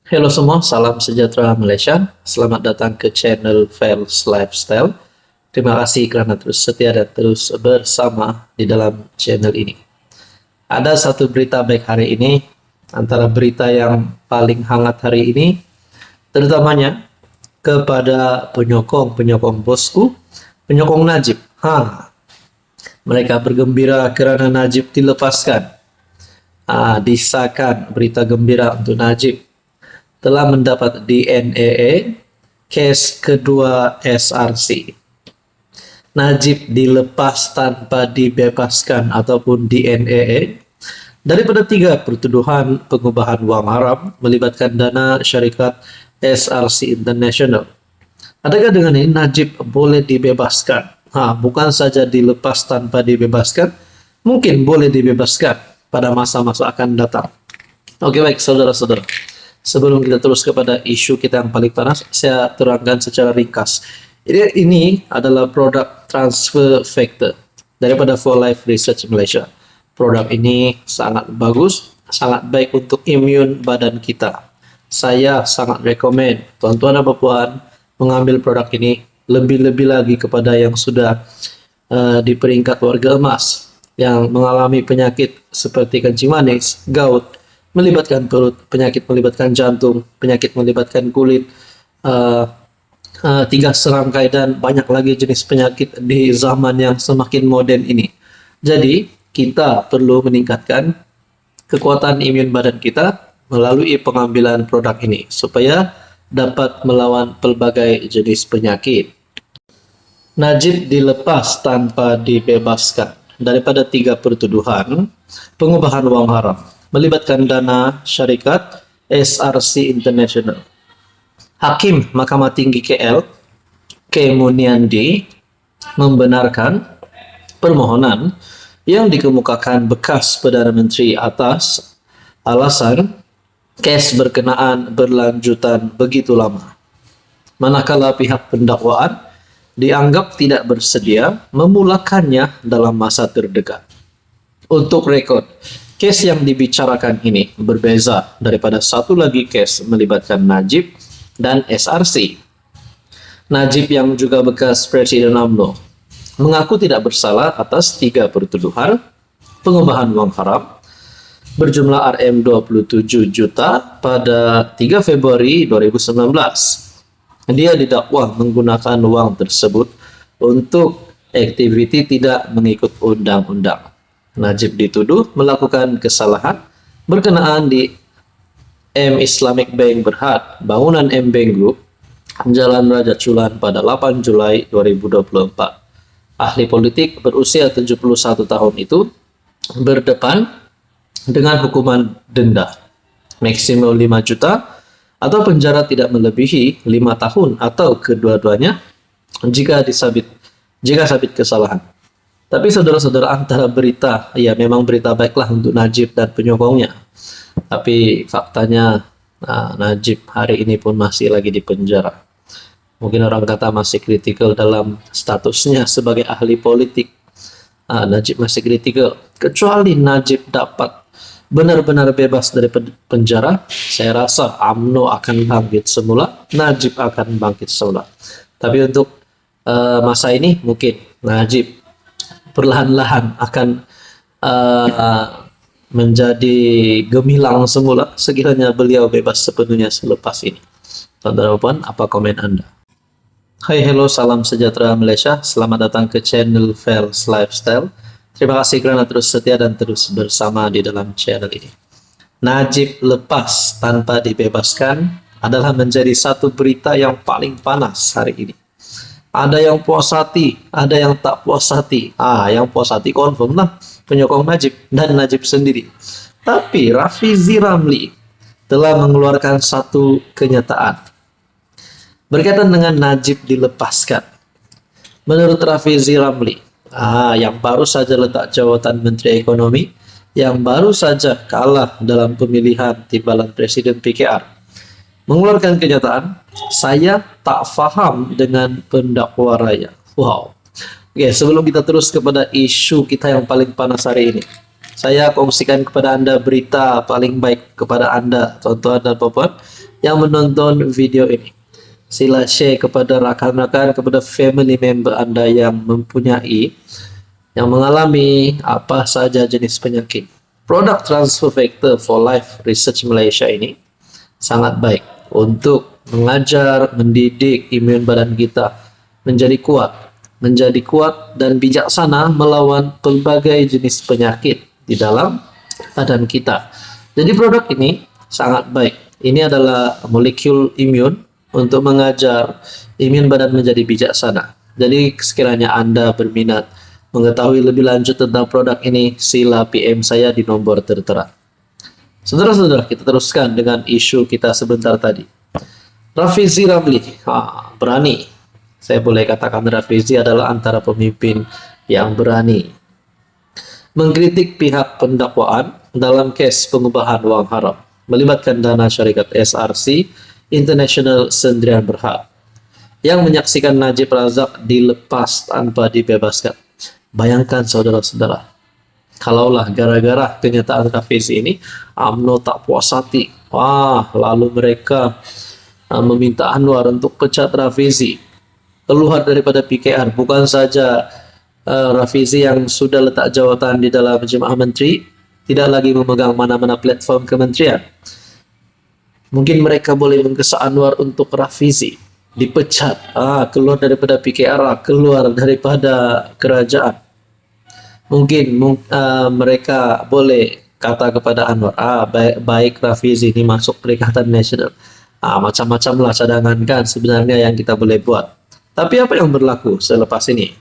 Halo semua, salam sejahtera Malaysia. Selamat datang ke channel Fels Lifestyle. Terima kasih kerana terus setia dan terus bersama di dalam channel ini. Ada satu berita baik hari ini, antara berita yang paling hangat hari ini, terutamanya kepada penyokong bosku, penyokong Najib. Mereka bergembira kerana Najib dilepaskan. Disahkan berita gembira untuk Najib telah mendapat DNAA kes kedua SRC. Najib dilepas tanpa dibebaskan ataupun DNAA daripada 3 pertuduhan pengubahan wang haram melibatkan dana syarikat SRC International. Adakah dengan ini Najib boleh dibebaskan? Bukan saja dilepas tanpa dibebaskan, mungkin boleh dibebaskan pada masa-masa akan datang. Oke, baik saudara-saudara. Sebelum kita terus kepada isu kita yang paling panas, saya terangkan secara ringkas. Ini adalah produk transfer factor daripada For Life Research Malaysia. Produk ini sangat bagus, sangat baik untuk imun badan kita. Saya sangat rekomen tuan-tuan dan puan mengambil produk ini, lebih-lebih lagi kepada yang sudah di peringkat warga emas, yang mengalami penyakit seperti kencing manis, gout, melibatkan perut, penyakit melibatkan jantung, penyakit melibatkan kulit, 3 serangkai dan banyak lagi jenis penyakit di zaman yang semakin moden ini. Jadi, kita perlu meningkatkan kekuatan imun badan kita melalui pengambilan produk ini supaya dapat melawan pelbagai jenis penyakit. Najib dilepas tanpa dibebaskan daripada 3 pertuduhan pengubahan wang haram melibatkan dana syarikat SRC International. Hakim Mahkamah Tinggi KL, K. Muniandi, membenarkan permohonan yang dikemukakan bekas Perdana Menteri atas alasan kes berkenaan berlanjutan begitu lama. Manakala pihak pendakwaan dianggap tidak bersedia memulakannya dalam masa terdekat. Untuk rekod, kes yang dibicarakan ini berbeza daripada satu lagi kes melibatkan Najib dan SRC. Najib yang juga bekas Presiden UMNO mengaku tidak bersalah atas 3 pertuduhan pengubahan wang haram berjumlah RM27 juta pada 3 Februari 2019. Dia didakwa menggunakan wang tersebut untuk aktiviti tidak mengikut undang-undang. Najib dituduh melakukan kesalahan berkenaan di M Islamic Bank Berhad, bangunan M Bank Group, Jalan Raja Chulan pada 8 Julai 2024. Ahli politik berusia 71 tahun itu berdepan dengan hukuman denda maksimum 5 juta atau penjara tidak melebihi 5 tahun atau kedua-duanya jika sabit kesalahan. Tapi saudara-saudara, antara berita, ya memang berita baiklah untuk Najib dan penyokongnya. Tapi faktanya Najib hari ini pun masih lagi di penjara. Mungkin orang kata masih kritikal dalam statusnya sebagai ahli politik. Najib masih kritikal. Kecuali Najib dapat benar-benar bebas dari penjara, saya rasa UMNO akan bangkit semula, Najib akan bangkit semula. Tapi untuk masa ini mungkin Najib perlahan-lahan akan menjadi gemilang semula sekiranya beliau bebas sepenuhnya selepas ini. Tuan-tuan, apa komen Anda? Hai, hello, salam sejahtera Malaysia. Selamat datang ke channel Fels Lifestyle. Terima kasih kerana terus setia dan terus bersama di dalam channel ini. Najib lepas tanpa dibebaskan adalah menjadi satu berita yang paling panas hari ini. Ada yang puas hati, ada yang tak puas hati. Yang puas hati confirm lah penyokong Najib dan Najib sendiri. Tapi Rafizi Ramli telah mengeluarkan satu kenyataan berkaitan dengan Najib dilepaskan. Menurut Rafizi Ramli, yang baru saja letak jawatan Menteri Ekonomi, yang baru saja kalah dalam pemilihan timbalan Presiden PKR, mengeluarkan kenyataan, saya tak faham dengan pendakwa raya. Wow. Oke, sebelum kita terus kepada isu kita yang paling panas hari ini, saya kongsikan kepada Anda berita paling baik kepada Anda, tuan-tuan dan puan-puan, yang menonton video ini. Sila share kepada rakan-rakan, kepada family member Anda yang mengalami apa saja jenis penyakit. Produk Transfer Factor for Life Research Malaysia ini sangat baik untuk mengajar, mendidik imun badan kita menjadi kuat dan bijaksana melawan pelbagai jenis penyakit di dalam badan kita. Jadi produk ini sangat baik. Ini adalah molekul imun untuk mengajar imun badan menjadi bijaksana. Jadi sekiranya Anda berminat mengetahui lebih lanjut tentang produk ini, sila PM saya di nomor tertera. Saudara-saudara, kita teruskan dengan isu kita sebentar tadi. Rafizi Ramli, berani. Saya boleh katakan Rafizi adalah antara pemimpin yang berani mengkritik pihak pendakwaan dalam kes pengubahan wang haram melibatkan dana syarikat SRC International Sendirian Berhad yang menyaksikan Najib Razak dilepas tanpa dibebaskan. Bayangkan saudara-saudara, kalaulah gara-gara kenyataan Rafizi ini UMNO tak puas hati, lalu mereka meminta Anwar untuk pecat Rafizi, keluar daripada PKR. Bukan saja Rafizi yang sudah letak jawatan di dalam Jemaah Menteri tidak lagi memegang mana-mana platform kementerian. Mungkin mereka boleh menggesa Anwar untuk Rafizi dipecat, keluar daripada PKR, keluar daripada kerajaan. Mungkin mereka boleh kata kepada Anwar, baik Rafizi ini masuk Perikatan Nasional. Macam-macam lah cadangan kan sebenarnya yang kita boleh buat. Tapi apa yang berlaku selepas ini?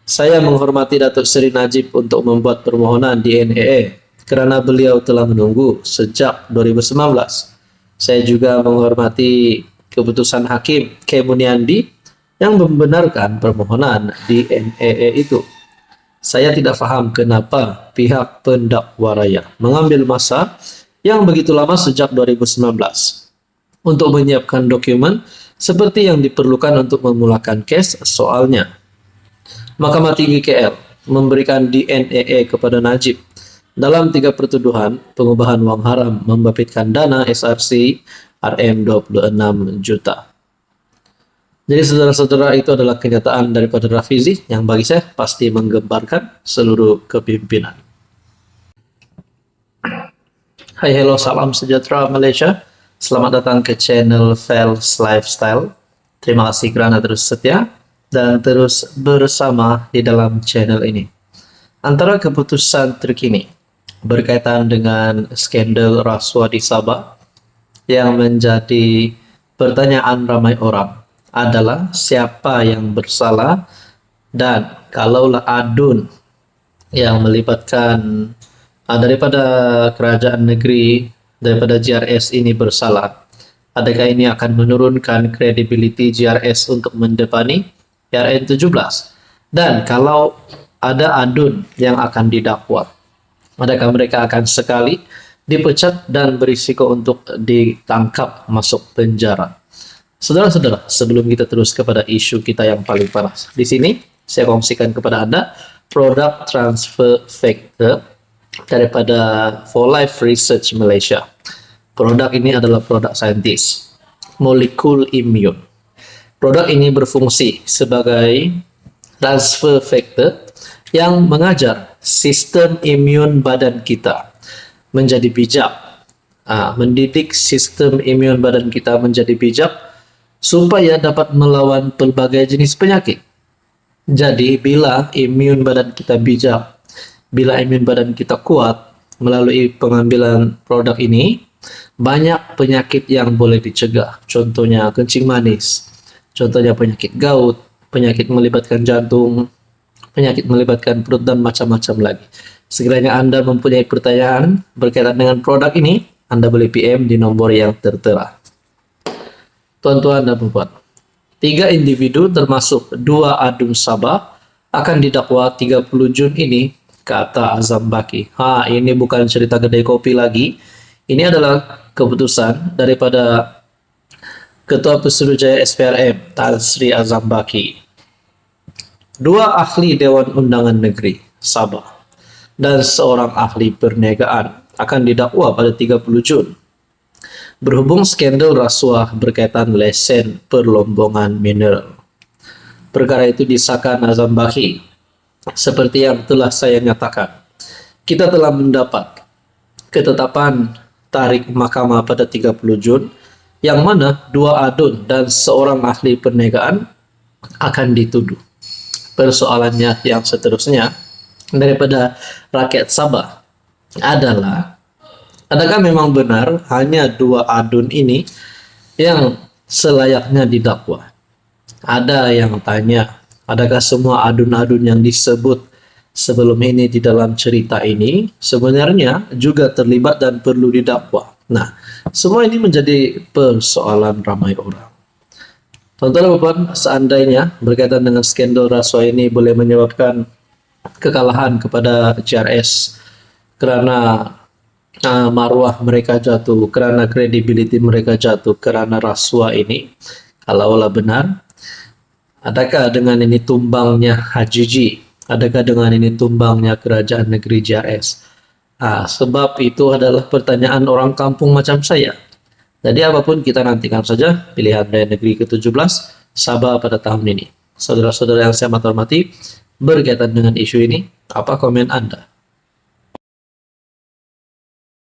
Saya menghormati Datuk Seri Najib untuk membuat permohonan di NAA kerana beliau telah menunggu sejak 2019. Saya juga menghormati keputusan Hakim K. Muniandi yang membenarkan permohonan di NAA itu. Saya tidak faham kenapa pihak pendakwa raya mengambil masa yang begitu lama sejak 2019 untuk menyiapkan dokumen seperti yang diperlukan untuk memulakan kes soalnya. Mahkamah Tinggi KL memberikan DNAA kepada Najib dalam 3 pertuduhan pengubahan wang haram membabitkan dana SRC RM26 juta. Jadi saudara-saudara, itu adalah kenyataan daripada Rafizi yang bagi saya pasti menggembarkan seluruh kepimpinan. Hai, hello, salam sejahtera Malaysia. Selamat datang ke channel Fels Lifestyle. Terima kasih kerana terus setia dan terus bersama di dalam channel ini. Antara keputusan terkini berkaitan dengan skandal rasuah di Sabah yang menjadi pertanyaan ramai orang adalah siapa yang bersalah, dan kalaulah adun yang melibatkan daripada kerajaan negeri, daripada GRS ini bersalah, adakah ini akan menurunkan kredibiliti GRS untuk mendepani RN17? Dan kalau ada adun yang akan didakwa, adakah mereka akan sekali dipecat dan berisiko untuk ditangkap masuk penjara? Saudara-saudara, sebelum kita terus kepada isu kita yang paling panas, di sini saya kongsikan kepada Anda produk Transfer Factor daripada For Life Research Malaysia. Produk ini adalah produk saintis, molekul imun. Produk ini berfungsi sebagai transfer factor yang mengajar sistem imun badan kita menjadi bijak, mendidik sistem imun badan kita menjadi bijak supaya dapat melawan pelbagai jenis penyakit. Jadi bila imun badan kita bijak, bila imun badan kita kuat, melalui pengambilan produk ini, banyak penyakit yang boleh dicegah. Contohnya kencing manis, contohnya penyakit gout, penyakit melibatkan jantung, penyakit melibatkan perut, dan macam-macam lagi. Sekiranya Anda mempunyai pertanyaan berkaitan dengan produk ini, Anda boleh PM di nomor yang tertera. Tuan-tuan dan puan, 3 individu termasuk 2 adun Sabah akan didakwa 30 Jun ini, kata Azam Baki. Ini bukan cerita kedai kopi lagi. Ini adalah keputusan daripada Ketua Pesuruhjaya SPRM, Tan Sri Azam Baki. 2 ahli Dewan Undangan Negeri Sabah dan seorang ahli perniagaan akan didakwa pada 30 Jun berhubung skandal rasuah berkaitan lesen perlombongan mineral. Perkara itu disahkan Azam Baki. Seperti yang telah saya nyatakan, kita telah mendapat ketetapan tarikh mahkamah pada 30 Jun yang mana 2 adun dan seorang ahli perniagaan akan dituduh. Persoalannya yang seterusnya daripada rakyat Sabah adalah, adakah memang benar hanya 2 adun ini yang selayaknya didakwa? Ada yang tanya, adakah semua adun-adun yang disebut sebelum ini di dalam cerita ini sebenarnya juga terlibat dan perlu didakwa? Nah, semua ini menjadi persoalan ramai orang. Tuan-tuan, seandainya berkaitan dengan skandal rasuah ini boleh menyebabkan kekalahan kepada CRS kerana maruah mereka jatuh, kerana kredibiliti mereka jatuh kerana rasuah ini, kalaulah benar, adakah dengan ini tumbangnya HJJ? Adakah dengan ini tumbangnya kerajaan negeri JRS? Sebab itu adalah pertanyaan orang kampung macam saya. Jadi apapun kita nantikan saja pilihan Raya Negeri ke-17 Sabah pada tahun ini. Saudara-saudara yang saya hormati, berkaitan dengan isu ini, apa komen Anda?